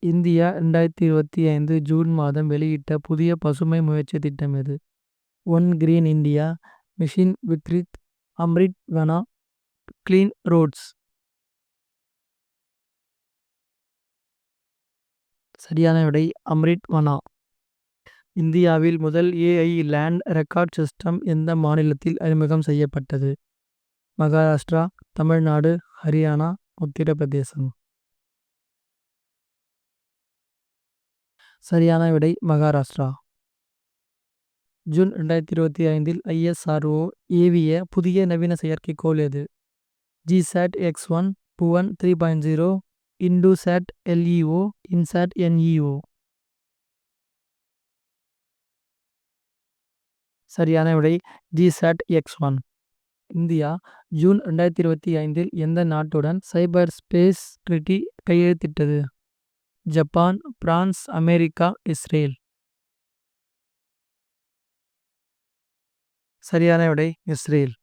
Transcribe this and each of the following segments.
India 2025 June மாதம் வெளியிட்ட புதிய பசுமை முயற்சி திட்டம் எது? One green India mission Vikrit Amrit Vana clean roads. சரியான விடை அம்ரிட் வனா. இந்தியாவில் முதல் ஏஐ லேண்ட் ரெக்கார்ட் சிஸ்டம் எந்த மாநிலத்தில் அறிமுகம் செய்யப்பட்டது? மகாராஷ்டிரா, தமிழ்நாடு, ஹரியானா, உத்தரப்பிரதேசம். சரியான விடை மகாராஷ்டிரா. ஜூன் 2025 ஐஎஸ்ஆர்ஓ ஏவிய புதிய நவீன செயற்கைக்கோள் எது? GSAT X1, Bhuvan 3.0, Indusat LEO, INSAT NEO. சரியான விடை ஜிசாட் X1. இந்தியா ஜூன் 2025 எந்த நாட்டுடன் சைபர் ஸ்பேஸ் ட்ரிட்டி கையெழுத்திட்டது? Japan, France, America, Israel. சரியான விடை இஸ்ரேல்.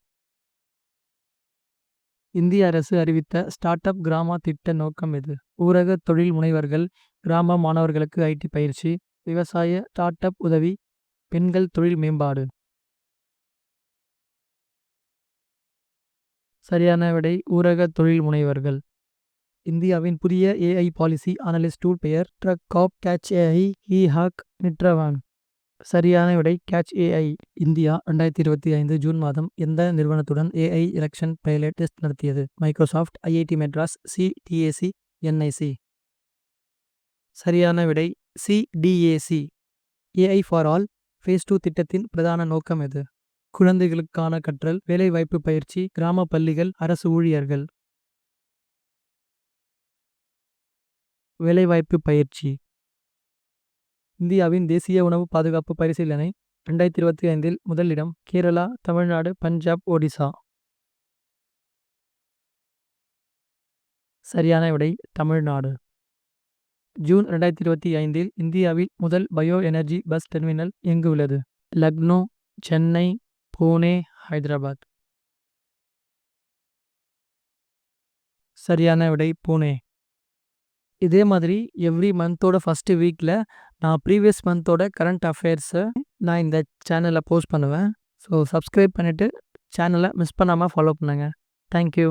இந்திய அரசு அறிவித்த ஸ்டார்ட் அப் கிராமா திட்ட நோக்கம் எது? ஊரக தொழில் முனைவர்கள், கிராம மாணவர்களுக்கு ஐடி பயிற்சி, விவசாய ஸ்டார்ட் அப் உதவி, பெண்கள் தொழில் மேம்பாடு. சரியான விடை ஊரக தொழில் முனைவர்கள். இந்தியாவின் புதிய ஏஐ பாலிசி அனலிஸ்ட் டூல் பெயர் ட்ரக் காப் கேட்ச் ஏஐ ஹாக் நிட்ரவான். சரியான விடை கேட்ச் ஏஐ. இந்தியா 2025 ஜூன் மாதம் எந்த நிறுவனத்துடன் ஏஐ எலெக்ஷன் பைலட் டெஸ்ட் நடத்தியது? Microsoft, IIT Madras, CDAC, NIC. சரியான விடை CDAC. AI for all phase 2 திட்டத்தின் பிரதான நோக்கம் எது? குழந்தைகளுக்கான கற்றல், வேலைவாய்ப்பு பயிற்சி, கிராம பள்ளிகள், அரசு ஊழியர்கள். வேலைவாய்ப்பு பயிற்சி. இந்தியாவின் தேசிய உணவு பாதுகாப்பு பரிசீலனை 2025 முதலிடம் கேரளா, தமிழ்நாடு, பஞ்சாப், ஒடிசா. சரியான விடை தமிழ்நாடு. ஜூன் 2025 இந்தியாவில் முதல் பயோ எனர்ஜி பஸ் டெர்மினல் எங்கு உள்ளது? லக்னோ, சென்னை, புனே, ஹைதராபாத். சரியான விடை புனே. இதே மாதிரி எவ்ரி மந்தோட ஃபர்ஸ்ட் வீக்கில் நான் ப்ரீவியஸ் மந்தோட கரண்ட் அஃபேர்ஸை நான் இந்த சேனலில் போஸ்ட் பண்ணுவேன். ஸோ சப்ஸ்கிரைப் பண்ணிவிட்டு சேனலை மிஸ் பண்ணாமல் ஃபாலோ பண்ணுங்கள். தேங்க்யூ.